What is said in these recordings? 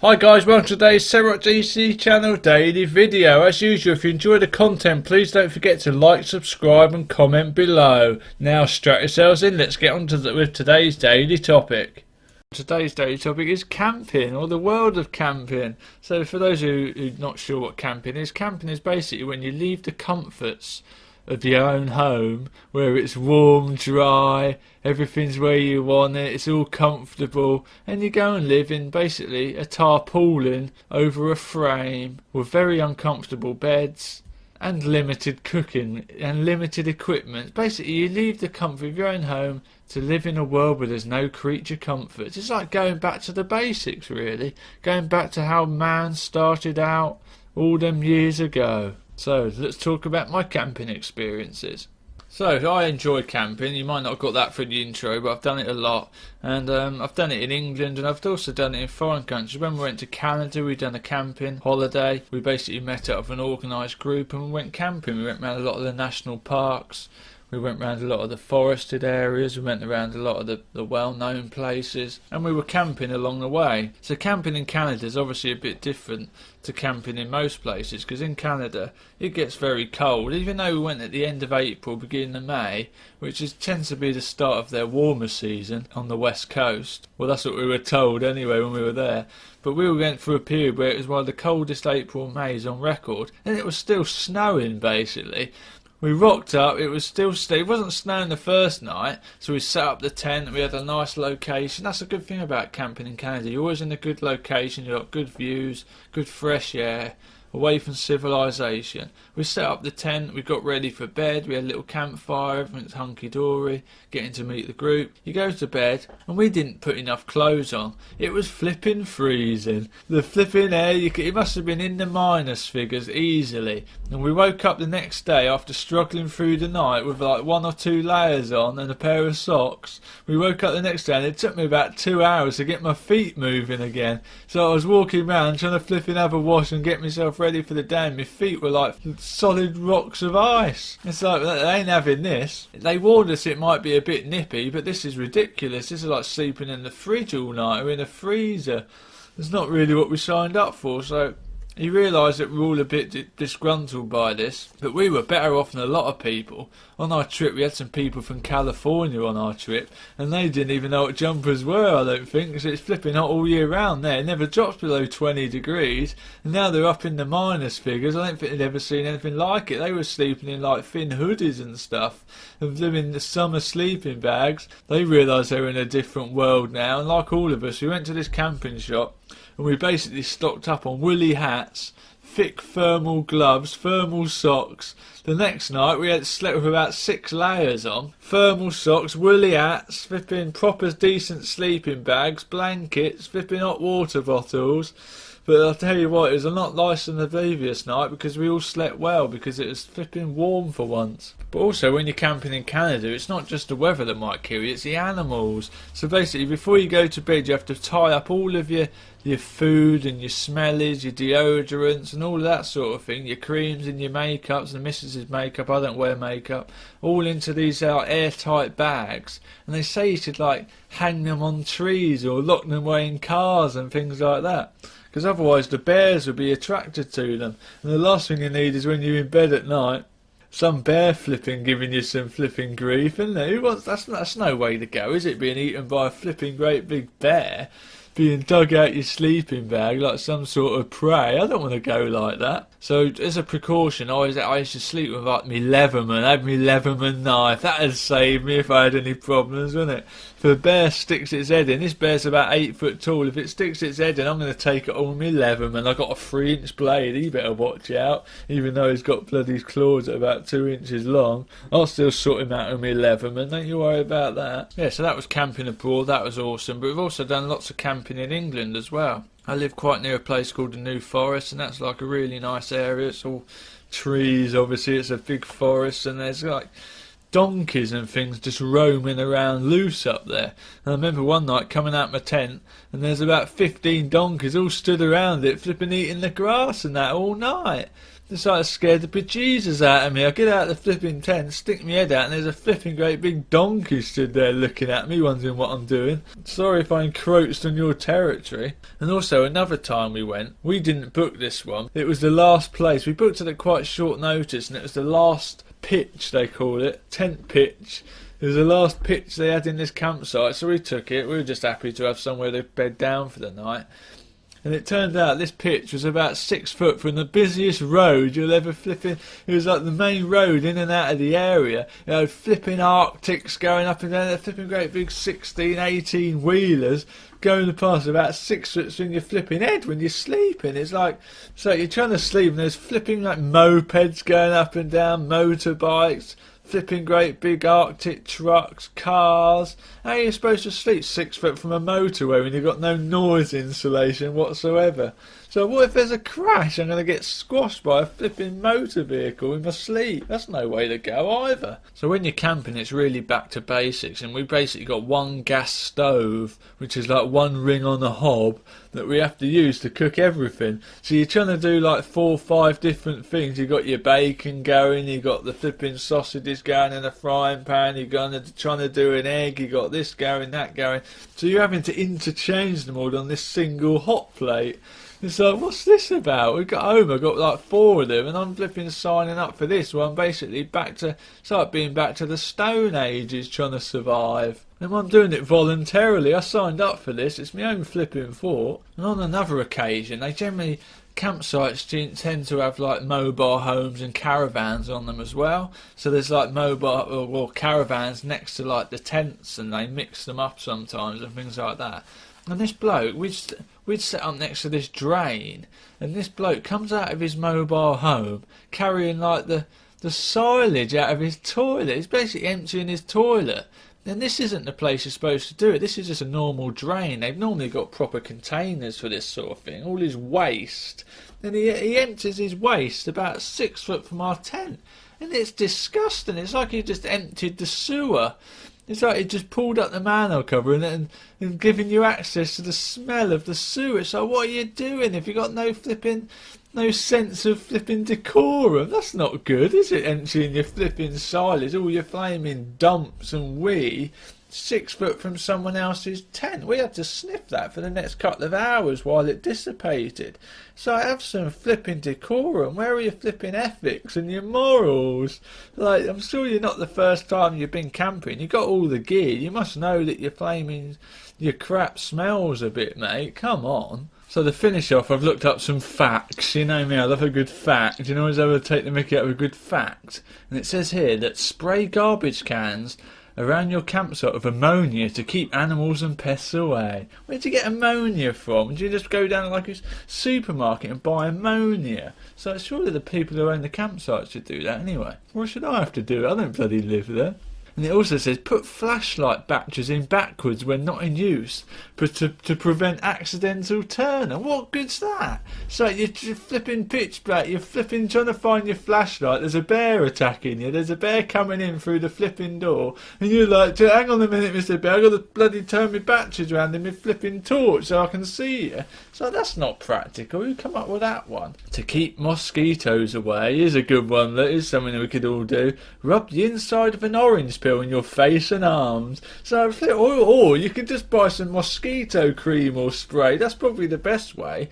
Hi guys, welcome to today's SetrocJC channel daily video. As usual, if you enjoy the content, please don't forget to like, subscribe and comment below. Now strap yourselves in, let's get on with today's daily topic. Today's daily topic is camping, or the world of camping. So for those who are not sure what camping is basically when you leave the comforts of your own home, where it's warm, dry, everything's where you want it, it's all comfortable, and you go and live in basically a tarpaulin over a frame with very uncomfortable beds and limited cooking and limited equipment. Basically you leave the comfort of your own home to live in a world where there's no creature comforts. It's like going back to the basics, really, going back to how man started out all them years ago. So let's talk about my camping experiences. So I enjoy camping. You might not have got that from the intro, but I've done it a lot. And I've done it in England, and I've also done it in foreign countries. When we went to Canada, we done a camping holiday. We basically met up with an organised group and we went camping. We went around a lot of the national parks. We went around a lot of the forested areas, we went around a lot of the well-known places, and we were camping along the way. So camping in Canada is obviously a bit different to camping in most places, because in Canada it gets very cold. Even though we went at the end of April, beginning of May, which tends to be the start of their warmer season on the west coast. Well, that's what we were told anyway when we were there. But we went through a period where it was one of the coldest April and Mays on record, and it was still snowing basically. We rocked up, it wasn't snowing the first night, so we set up the tent, we had a nice location. That's a good thing about camping in Canada, you're always in a good location, you've got good views, good fresh air, away from civilization. We set up the tent, we got ready for bed, we had a little campfire, everything's hunky-dory, getting to meet the group. You go to bed, and we didn't put enough clothes on. It was flipping freezing. The flipping air, it must have been in the minus figures easily. And we woke up the next day after struggling through the night with like 1 or 2 layers on and a pair of socks. We woke up the next day and it took me about 2 hours to get my feet moving again. So I was walking around trying to flipping have a wash and get myself ready for the day, and my feet were like solid rocks of ice. It's like, they ain't having this. They warned us it might be a bit nippy, but this is ridiculous. This is like sleeping in the fridge all night or in a freezer. It's not really what we signed up for. So you realise that we're all a bit disgruntled by this, but we were better off than a lot of people. On our trip, we had some people from California on our trip, and they didn't even know what jumpers were, I don't think, because it's flipping hot all year round there. It never drops below 20 degrees, and now they're up in the minus figures. I don't think they'd ever seen anything like it. They were sleeping in like thin hoodies and stuff, and living in the summer sleeping bags. They realised they were in a different world now, and like all of us, we went to this camping shop, and we basically stocked up on woolly hats, thick thermal gloves, thermal socks. The next night we had slept with about 6 layers on. Thermal socks, woolly hats, flipping proper decent sleeping bags, blankets, flipping hot water bottles. But I'll tell you what, it was a lot nicer than the previous night because we all slept well because it was flipping warm for once. But also when you're camping in Canada, it's not just the weather that might kill you, it's the animals. So basically before you go to bed you have to tie up all of your food and your smellies, your deodorants and all of that sort of thing, your creams and your makeups, and the missus's makeup, I don't wear makeup, all into these airtight bags. And they say you should like hang them on trees or lock them away in cars and things like that, because otherwise the bears would be attracted to them. And the last thing you need is when you're in bed at night, some bear flipping giving you some flipping grief, isn't it? Who wants, that's no way to go, is it? Being eaten by a flipping great big bear, being dug out your sleeping bag like some sort of prey. I don't want to go like that. So as a precaution, I used to sleep with like me Leatherman. I had me Leatherman knife. That would save me if I had any problems, wouldn't it? If a bear sticks its head in, this bear's about 8 foot tall. If it sticks its head in, I'm going to take it all with me Leatherman. I got a 3-inch blade. He better watch out. Even though he's got bloody claws at about 2 inches long, I'll still sort him out with me Leatherman. Don't you worry about that. Yeah, so that was camping abroad. That was awesome. But we've also done lots of camping in England as well. I live quite near a place called the New Forest, and that's like a really nice area. It's all trees, obviously, it's a big forest, and there's like donkeys and things just roaming around loose up there. And I remember one night coming out my tent, and there's about 15 donkeys all stood around it, flipping eating the grass and that all night. It's like scared the bejesus out of me. I get out of the flipping tent, stick my head out, and there's a flipping great big donkey stood there looking at me, wondering what I'm doing. Sorry if I encroached on your territory. And also, another time we went, we didn't book this one. It was the last place. We booked it at quite short notice, and it was the last pitch, they call it, tent pitch. It was the last pitch they had in this campsite, so we took it. We were just happy to have somewhere to bed down for the night. And it turned out this pitch was about 6 foot from the busiest road you'll ever flipping. It was like the main road in and out of the area. You know, flipping Arctics going up and down there, flipping great big 16, 18 wheelers going past about 6 foot from your flipping head when you're sleeping. It's like, so you're trying to sleep and there's flipping like mopeds going up and down, motorbikes, flipping great big Arctic trucks, cars. How are you supposed to sleep 6 foot from a motorway when you've got no noise insulation whatsoever? So what if there's a crash? I'm going to get squashed by a flipping motor vehicle in my sleep. That's no way to go either. So when you're camping, it's really back to basics, and we basically got one gas stove, which is like one ring on a hob that we have to use to cook everything. So you're trying to do like 4 or 5 different things. You've got your bacon going, you've got the flipping sausages going in a frying pan, you're trying to do an egg, you've got this going, that going. So you're having to interchange them all on this single hot plate. It's like, what's this about? We got home, I got like 4 of them, and I'm flipping signing up for this one. Basically, it's like being back to the Stone Ages trying to survive. And I'm doing it voluntarily. I signed up for this. It's my own flipping fault. And on another occasion, campsites tend to have like mobile homes and caravans on them as well. So there's like caravans next to like the tents, and they mix them up sometimes and things like that. And this bloke, we'd set up next to this drain, and this bloke comes out of his mobile home carrying like the silage out of his toilet. He's basically emptying his toilet. And this isn't the place you're supposed to do it. This is just a normal drain. They've normally got proper containers for this sort of thing. All his waste. And he empties his waste about 6 foot from our tent. And it's disgusting. It's like he just emptied the sewer. It's like he just pulled up the manhole cover and giving you access to the smell of the sewer. So what are you doing if you got no sense of flipping decorum? That's not good, is it? Emptying your flipping silage, all your flaming dumps and wee 6 foot from someone else's tent. We had to sniff that for the next couple of hours while it dissipated. So have some flipping decorum. Where are your flipping ethics and your morals? Like, I'm sure you're not the first time you've been camping. You got all the gear. You must know that your crap smells a bit, mate. Come on. So to finish off, I've looked up some facts. You know me, I love a good fact. You know, always able to take the mickey out of a good fact. And it says here that spray garbage cans around your campsite with ammonia to keep animals and pests away. Where'd you get ammonia from? Do you just go down to like a supermarket and buy ammonia? So surely the people who own the campsite should do that anyway. Why should I have to do it? I don't bloody live there. And it also says put flashlight batteries in backwards when not in use to prevent accidental turn. And what good's that? So you're flipping pitch black, you're flipping trying to find your flashlight, there's a bear attacking you, there's a bear coming in through the flipping door, and you're like, hang on a minute Mr. Bear, I've got to bloody turn my batteries around in my flipping torch so I can see you. So that's not practical. Who come up with that one? To keep mosquitoes away, here's a good one, that is something that we could all do. Rub the inside of an orange peel in your face and arms. So, or you could just buy some mosquito cream or spray. That's probably the best way.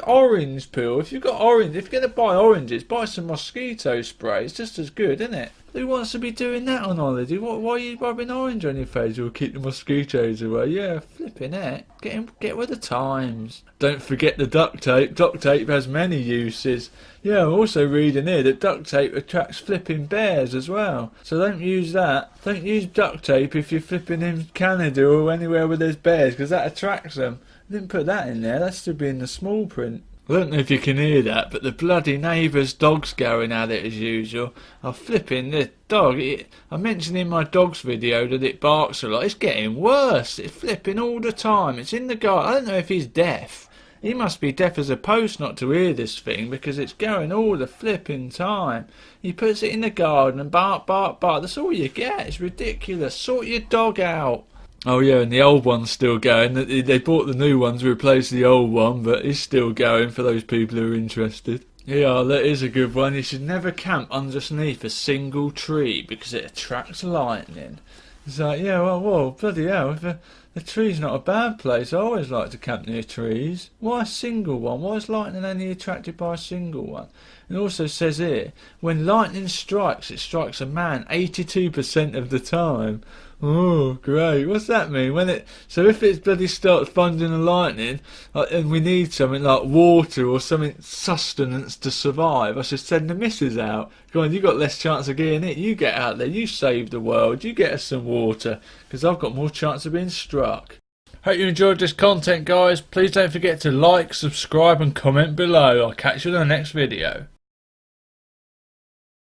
Orange peel. If you're going to buy oranges, buy some mosquito spray. It's just as good, isn't it? Who wants to be doing that on holiday? Why are you rubbing orange on your face? Will keep the mosquitoes away. Yeah, flipping it. Get with the times. Don't forget the duct tape. Duct tape has many uses. Yeah, I'm also reading here that duct tape attracts flipping bears as well. So don't use that. Don't use duct tape if you're flipping in Canada or anywhere where there's bears, because that attracts them. I didn't put that in there. That should be in the small print. I don't know if you can hear that, but the bloody neighbour's dog's going at it as usual. I'm flipping the dog. I mentioned in my dog's video that it barks a lot. It's getting worse. It's flipping all the time. It's in the garden. I don't know if he's deaf. He must be deaf as a post not to hear this thing, because it's going all the flipping time. He puts it in the garden and bark, bark, bark. That's all you get. It's ridiculous. Sort your dog out. Oh yeah, and the old one's still going. They bought the new one to replace the old one, but it's still going for those people who are interested. Yeah, that is a good one. You should never camp underneath a single tree because it attracts lightning. It's like, yeah, well, bloody hell, if a tree's not a bad place, I always like to camp near trees. Why a single one? Why is lightning only attracted by a single one? It also says here, when lightning strikes, it strikes a man 82% of the time. Oh, great. What's that mean? So if it bloody starts thundering and lightning, and we need something like water or something sustenance to survive, I should send the missus out. Go on, you got less chance of getting it. You get out there, you save the world, you get us some water, because I've got more chance of being struck. Hope you enjoyed this content, guys. Please don't forget to like, subscribe and comment below. I'll catch you in the next video.